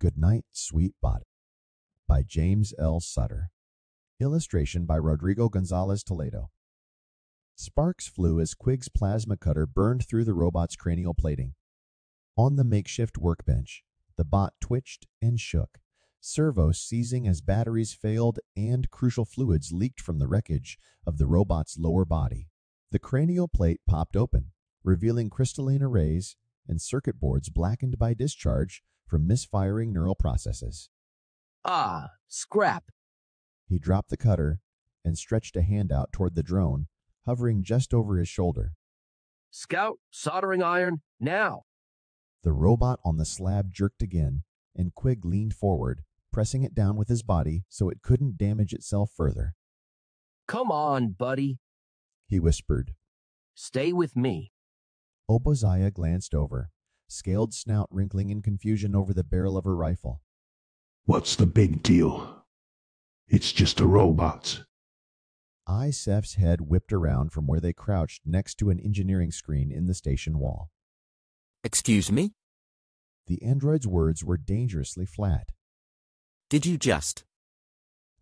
Goodnight, Sweet Body by James L. Sutter. Illustration by Rodrigo Gonzalez Toledo. Sparks flew as Quig's plasma cutter burned through the robot's cranial plating. On the makeshift workbench, the bot twitched and shook, servos seizing as batteries failed and crucial fluids leaked from the wreckage of the robot's lower body. The cranial plate popped open, revealing crystalline arrays and circuit boards blackened by discharge from misfiring neural processes. Ah, scrap. He dropped the cutter and stretched a hand out toward the drone, hovering just over his shoulder. Scout, soldering iron, now. The robot on the slab jerked again, and Quig leaned forward, pressing it down with his body so it couldn't damage itself further. Come on, buddy. He whispered. Stay with me. Obadiah glanced over, scaled snout wrinkling in confusion over the barrel of her rifle. What's the big deal? It's just a robot. Isef's head whipped around from where they crouched next to an engineering screen in the station wall. Excuse me? The android's words were dangerously flat. Did you just?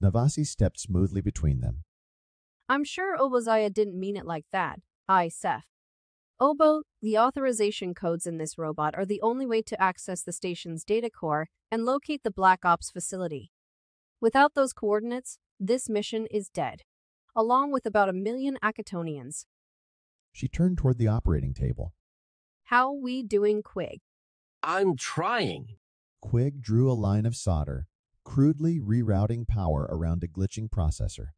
Navasi stepped smoothly between them. I'm sure Obadiah didn't mean it like that, Isef. Obo, the authorization codes in this robot are the only way to access the station's data core and locate the Black Ops facility. Without those coordinates, this mission is dead, along with about 1 million Akatonians. She turned toward the operating table. How we doing, Quig? I'm trying. Quig drew a line of solder, crudely rerouting power around a glitching processor.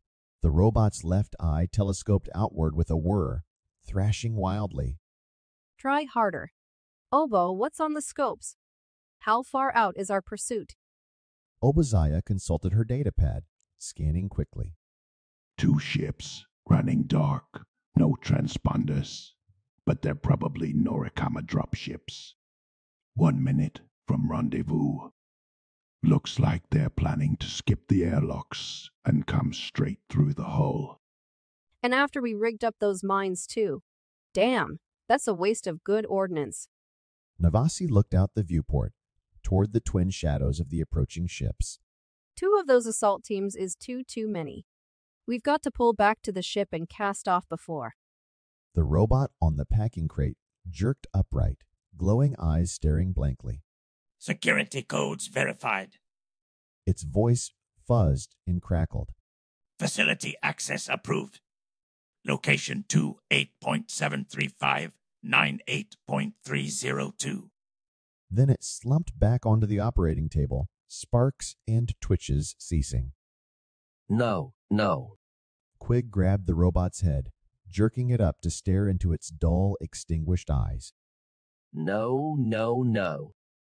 The robot's left eye telescoped outward with a whir, thrashing wildly. Try harder. Obo, what's on the scopes? How far out is our pursuit? Obadiah consulted her datapad, scanning quickly. 2 ships, running dark, no transponders, but they're probably Norikama dropships. 1 minute from rendezvous. Looks like they're planning to skip the airlocks and come straight through the hull. And after we rigged up those mines too. Damn, that's a waste of good ordnance. Navasi looked out the viewport, toward the twin shadows of the approaching ships. 2 of those assault teams is too many. We've got to pull back to the ship and cast off before. The robot on the packing crate jerked upright, glowing eyes staring blankly. Security codes verified. Its voice fuzzed and crackled. Facility access approved. Location 28.735, 98.302. Then it slumped back onto the operating table, sparks and twitches ceasing. No. Quig grabbed the robot's head, jerking it up to stare into its dull, extinguished eyes. No.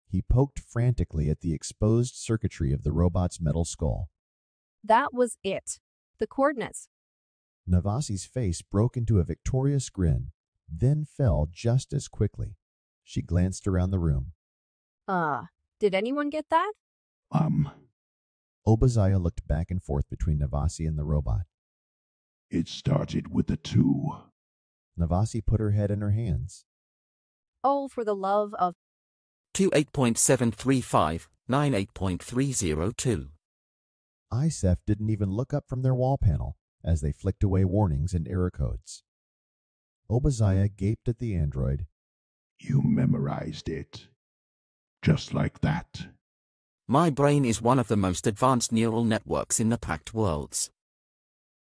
He poked frantically at the exposed circuitry of the robot's metal skull. That was it. The coordinates. Navasi's face broke into a victorious grin, then fell just as quickly. She glanced around the room. Did anyone get that? Obadiah looked back and forth between Navasi and the robot. It started with a 2. Navasi put her head in her hands. Oh, for the love of... 28.735, 98.302. Isef didn't even look up from their wall panel as they flicked away warnings and error codes. Obadiah gaped at the android. You memorized it. Just like that. My brain is one of the most advanced neural networks in the packed worlds.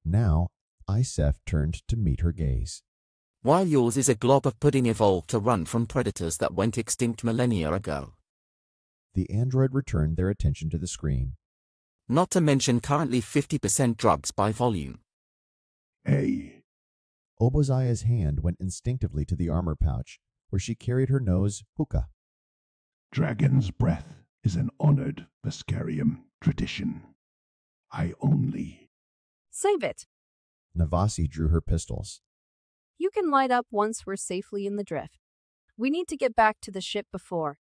Now, Isef turned to meet her gaze. While yours is a glob of pudding evolved to run from predators that went extinct millennia ago. The android returned their attention to the screen. Not to mention currently 50% drugs by volume. Hey. Obadiah's hand went instinctively to the armor pouch, where she carried her nose hookah. Dragon's breath is an honored Vescarium tradition. I only... Save it. Navasi drew her pistols. You can light up once we're safely in the drift. We need to get back to the ship before.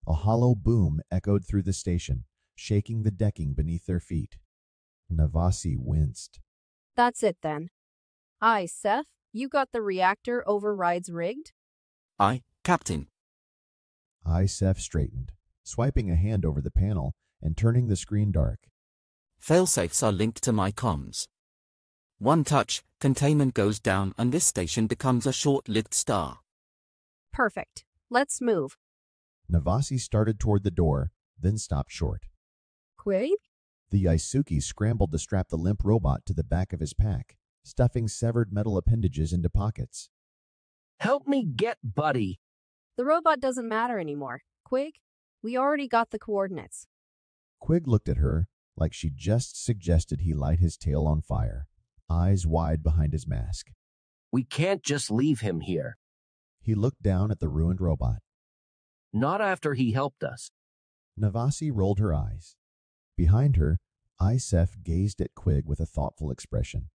A hollow boom echoed through the station, shaking the decking beneath their feet. Navasi winced. That's it then. Seth, you got the reactor overrides rigged? Captain. Isef straightened, swiping a hand over the panel and turning the screen dark. Failsafes are linked to my comms. One touch, containment goes down and this station becomes a short-lived star. Perfect. Let's move. Navasi started toward the door, then stopped short. Quig? The ysoki scrambled to strap the limp robot to the back of his pack, stuffing severed metal appendages into pockets. Help me get Buddy. The robot doesn't matter anymore. Quig, we already got the coordinates. Quig looked at her like she just suggested he light his tail on fire, eyes wide behind his mask. We can't just leave him here. He looked down at the ruined robot. Not after he helped us. Navasi rolled her eyes. Behind her, Isef gazed at Quig with a thoughtful expression.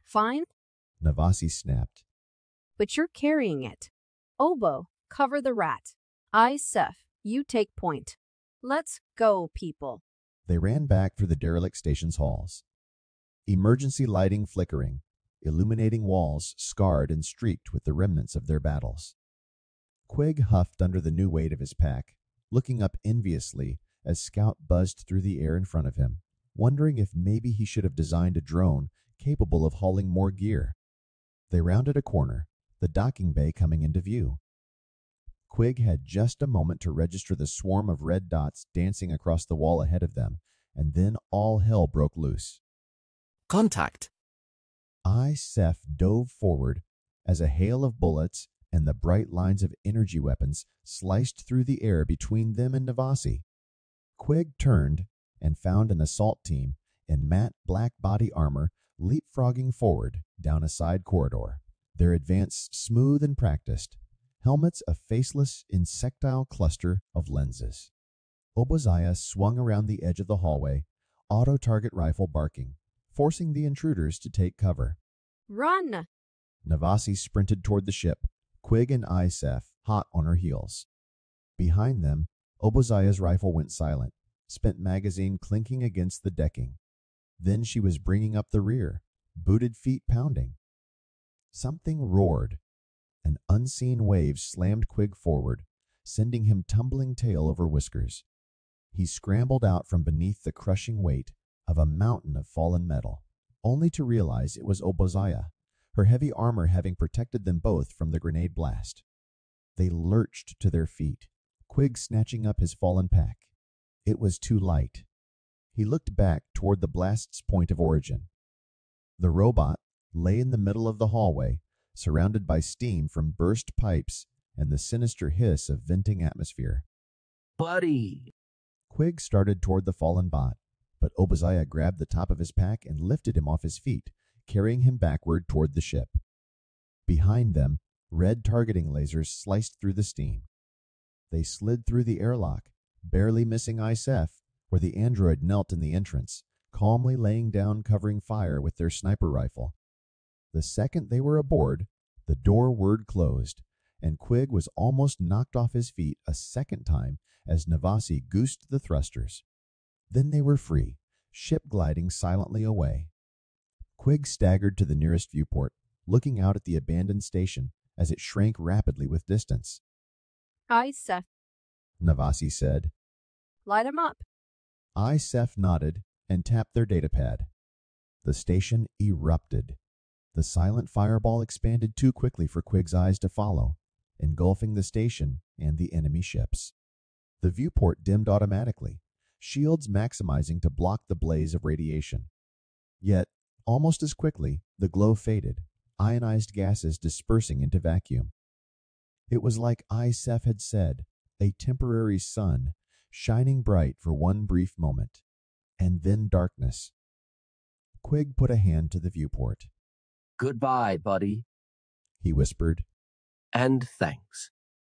Fine, Navasi snapped. but you're carrying it. Obo, cover the rat. Seth, you take point. Let's go, people. They ran back through the derelict station's halls. Emergency lighting flickering, illuminating walls scarred and streaked with the remnants of their battles. Quig huffed under the new weight of his pack, looking up enviously as Scout buzzed through the air in front of him, wondering if maybe he should have designed a drone capable of hauling more gear. They rounded a corner, the docking bay coming into view. Quig had just a moment to register the swarm of red dots dancing across the wall ahead of them, and then all hell broke loose. Contact! Seth dove forward as a hail of bullets and the bright lines of energy weapons sliced through the air between them and Navasi. Quig turned and found an assault team in matte black body armor leapfrogging forward down a side corridor, their advance smooth and practiced, helmets a faceless, insectile cluster of lenses. Obaziah swung around the edge of the hallway, auto-target rifle barking, forcing the intruders to take cover. Run! Navasi sprinted toward the ship, Quig and Isef hot on her heels. Behind them, Obaziah's rifle went silent, spent magazine clinking against the decking. Then she was bringing up the rear, booted feet pounding. Something roared. An unseen wave slammed Quig forward, sending him tumbling tail over whiskers. He scrambled out from beneath the crushing weight of a mountain of fallen metal, only to realize it was Obaziah, her heavy armor having protected them both from the grenade blast. They lurched to their feet, Quig snatching up his fallen pack. It was too light. He looked back toward the blast's point of origin. The robot lay in the middle of the hallway, surrounded by steam from burst pipes and the sinister hiss of venting atmosphere. Buddy! Quig started toward the fallen bot, but Obaziah grabbed the top of his pack and lifted him off his feet, carrying him backward toward the ship. Behind them, red targeting lasers sliced through the steam. They slid through the airlock, barely missing Isef, where the android knelt in the entrance, calmly laying down covering fire with their sniper rifle. The second they were aboard, the door word closed, and Quig was almost knocked off his feet a second time as Navasi goosed the thrusters. Then they were free, ship gliding silently away. Quig staggered to the nearest viewport, looking out at the abandoned station as it shrank rapidly with distance. Seth, Navasi said. light 'em up. Isef nodded and tapped their datapad. The station erupted. The silent fireball expanded too quickly for Quig's eyes to follow, engulfing the station and the enemy ships. The viewport dimmed automatically, shields maximizing to block the blaze of radiation. Yet, almost as quickly, the glow faded, ionized gases dispersing into vacuum. It was like Isef had said, a temporary sun, shining bright for one brief moment, and then darkness. Quig put a hand to the viewport. Goodbye, buddy. He whispered. And thanks.